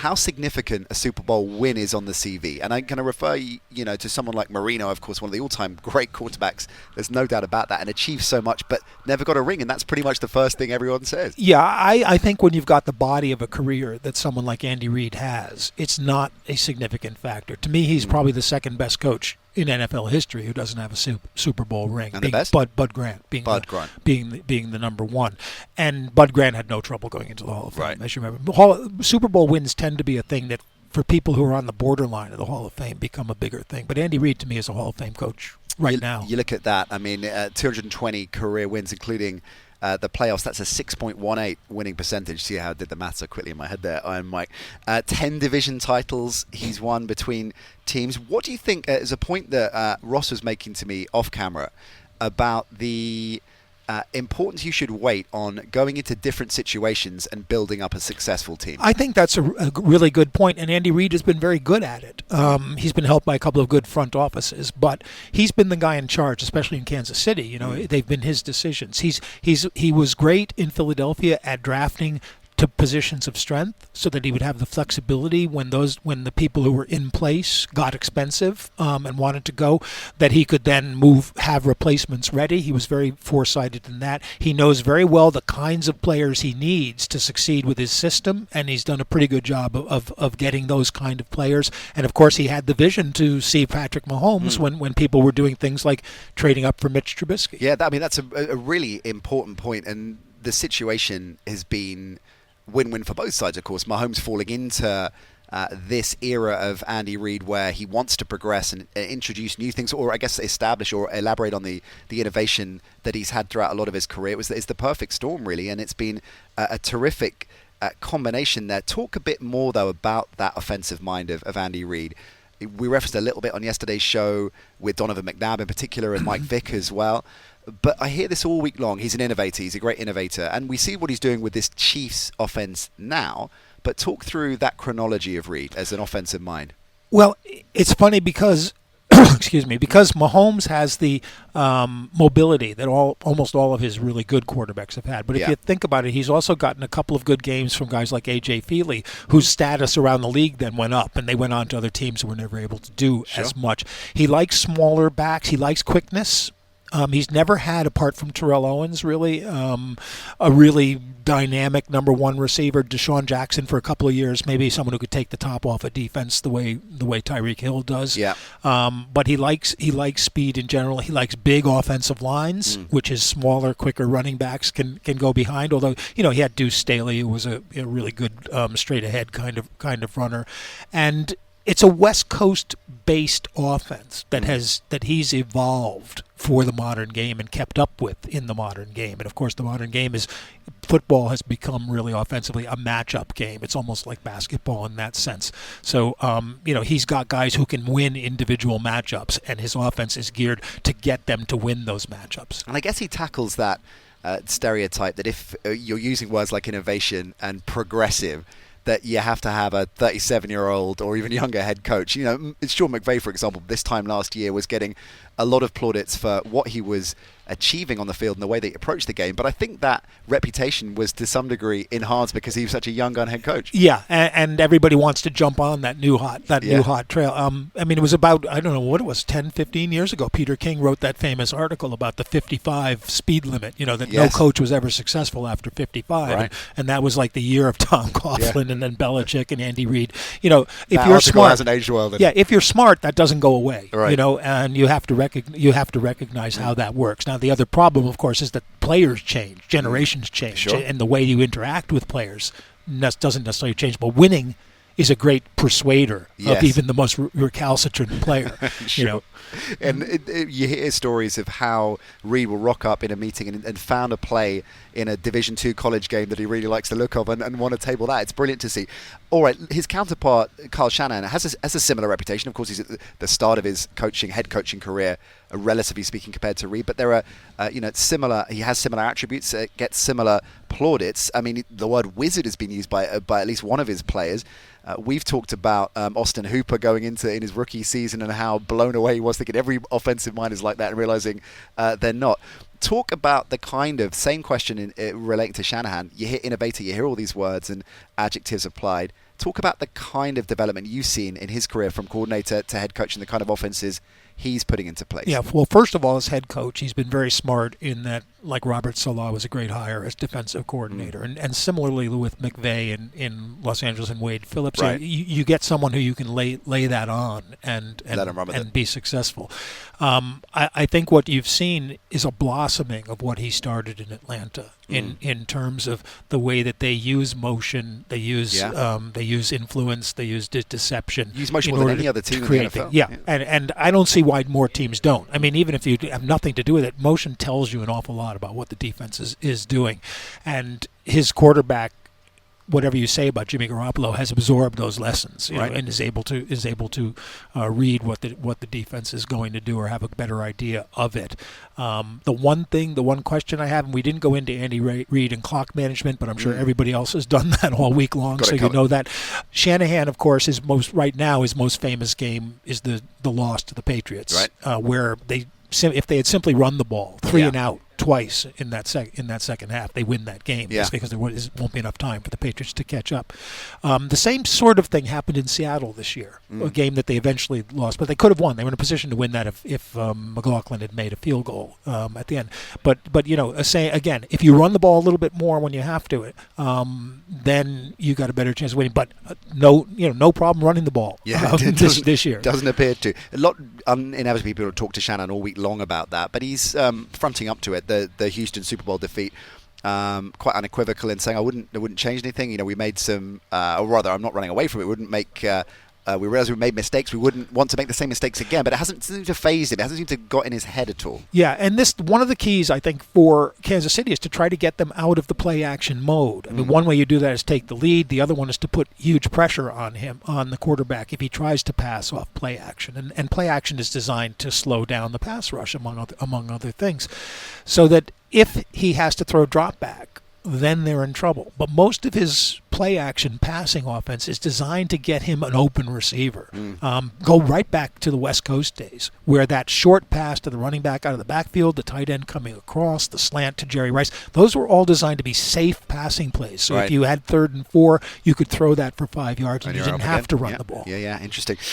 how significant a Super Bowl win is on the CV. And I'm going to refer you to someone like Marino, of course, one of the all-time great quarterbacks. There's no doubt about that, and achieved so much, but never got a ring, and that's pretty much the first thing everyone says. Yeah, I think when you've got the body of a career that someone like Andy Reid has, it's not a significant factor. To me, he's probably the second best coach in NFL history who doesn't have a Super Bowl ring. And the best? Bud Grant being the number one. And Bud Grant had no trouble going into the Hall of Fame, Right. as you remember. Super Bowl wins tend to be a thing that, for people who are on the borderline of the Hall of Fame, become a bigger thing. But Andy Reid, to me, is a Hall of Fame coach now. You look at that. I mean, 220 career wins, including the playoffs. That's a 6.18 winning percentage. See how I did the maths so quickly in my head there, Iron Mike. 10 division titles he's won between teams. What do you think, is a point that Ross was making to me off camera about the importance you should weight on going into different situations and building up a successful team? I think that's a really good point, and Andy Reid has been very good at it. He's been helped by a couple of good front offices, but he's been the guy in charge, especially in Kansas City. They've been his decisions. He was great in Philadelphia at drafting to positions of strength, so that he would have the flexibility when the people who were in place got expensive and wanted to go, that he could then have replacements ready. He was very foresighted in that. He knows very well the kinds of players he needs to succeed with his system, and he's done a pretty good job of getting those kind of players. And of course, he had the vision to see Patrick Mahomes when people were doing things like trading up for Mitch Trubisky. Yeah, that's a really important point, and the situation has been win-win for both sides, of course. Mahomes falling into this era of Andy Reid where he wants to progress and introduce new things, or I guess establish or elaborate on the innovation that he's had throughout a lot of his career. It's the perfect storm, really, and it's been a terrific combination there. Talk a bit more, though, about that offensive mind of Andy Reid. We referenced a little bit on yesterday's show with Donovan McNabb in particular and Mike Vick as well. But I hear this all week long. He's an innovator. He's a great innovator. And we see what he's doing with this Chiefs offense now. But talk through that chronology of Reid as an offensive mind. Well, it's funny because because Mahomes has the mobility that almost all of his really good quarterbacks have had. But if you think about it, he's also gotten a couple of good games from guys like A.J. Feely, whose status around the league then went up, and they went on to other teams who were never able to do as much. He likes smaller backs. He likes quickness. He's never had, apart from Terrell Owens, really, a really dynamic number one receiver. Deshaun Jackson for a couple of years, maybe someone who could take the top off a defense the way Tyreek Hill does. Yeah. But he likes speed in general. He likes big offensive lines, which is smaller, quicker running backs can go behind. Although he had Deuce Staley, who was a really good straight ahead kind of runner, and it's a West Coast based offense that he's evolved for the modern game and kept up with in the modern game. And of course, the modern game football has become really offensively a matchup game. It's almost like basketball in that sense. So, he's got guys who can win individual matchups, and his offense is geared to get them to win those matchups. And I guess he tackles that stereotype that if you're using words like innovation and progressive, that you have to have a 37-year-old or even younger head coach. Sean McVay, for example, this time last year was getting a lot of plaudits for what he was achieving on the field and the way they approached the game. But I think that reputation was to some degree enhanced because he was such a young gun head coach. Yeah, and everybody wants to jump on that new hot trail. It was about, I don't know what it was, 10, 15 years ago, Peter King wrote that famous article about the 55 speed limit, that no coach was ever successful after 55. Right. And that was like the year of Tom Coughlin and then Belichick and Andy Reid. If that you're smart, hasn't aged well. Then. Yeah, if you're smart, that doesn't go away. Right. And you have to recognize how that works. Now, the other problem, of course, is that players change, generations change, and the way you interact with players doesn't necessarily change. But winning is a great persuader of even the most recalcitrant player. And you hear stories of how Reid will rock up in a meeting and found a play in a Division II college game that he really likes the look of and want to table that. It's brilliant to see. All right, his counterpart, Kyle Shanahan, has a similar reputation. Of course, he's at the start of his head coaching career, relatively speaking, compared to Reid. But there are, similar. He has similar attributes, gets similar plaudits. I mean, the word wizard has been used by at least one of his players. We've talked about Austin Hooper going in his rookie season and how blown away he was, thinking every offensive mind is like that and realizing they're not. Talk about the kind of same question relating to Shanahan. You hear innovator, you hear all these words and adjectives applied. Talk about the kind of development you've seen in his career from coordinator to head coach and the kind of offenses he's putting into place. Yeah, well, first of all, as head coach, he's been very smart in that, like Robert Saleh was a great hire as defensive coordinator. And similarly with McVay in Los Angeles and Wade Phillips, Right. you get someone who you can lay that on and Let him run with it. be successful. I think what you've seen is a blossoming of what he started in Atlanta in terms of the way that they use motion, they use influence, they use deception. Use motion more than any other team in the NFL. Yeah. And I don't see why more teams don't. I mean, even if you have nothing to do with it, motion tells you an awful lot about what the defense is doing. And his quarterback, whatever you say about Jimmy Garoppolo, has absorbed those lessons, Right. and is able to read what the defense is going to do or have a better idea of it. The one question I have, and we didn't go into Andy Reid and clock management, but I'm sure everybody else has done that all week long, Got it so you covered. know that. Shanahan, of course, his most famous game is the loss to the Patriots, Right. where if they had simply run the ball 3 Yeah. and out twice in that second half, they win that game. Yeah. Just because there won't be enough time for the Patriots to catch up. The same sort of thing happened in Seattle this year, a game that they eventually lost, but they could have won. They were in a position to win that if McLaughlin had made a field goal at the end. But again, if you run the ball a little bit more when you have to, then you got a better chance of winning. But no problem running the ball this year. Doesn't appear to. A lot, inevitably, people talk to Shannon all week long about that, but he's fronting up to it. The Houston Super Bowl defeat, quite unequivocal in saying I wouldn't change anything. We made some, or rather, I'm not running away from it. We realized we made mistakes. We wouldn't want to make the same mistakes again, but it hasn't seemed to phase him. It hasn't seemed to got in his head at all. Yeah, and one of the keys, I think, for Kansas City is to try to get them out of the play-action mode. I mean, one way you do that is take the lead. The other one is to put huge pressure on the quarterback, if he tries to pass off play-action. And play-action is designed to slow down the pass rush, among other things, so that if he has to throw drop back, then they're in trouble. But most of his play-action passing offense is designed to get him an open receiver. Go right back to the West Coast days, where that short pass to the running back out of the backfield, the tight end coming across, the slant to Jerry Rice, those were all designed to be safe passing plays. So Right. if you had 3rd and 4, you could throw that for 5 yards, and you you're didn't up have again. to run the ball. Yeah, interesting.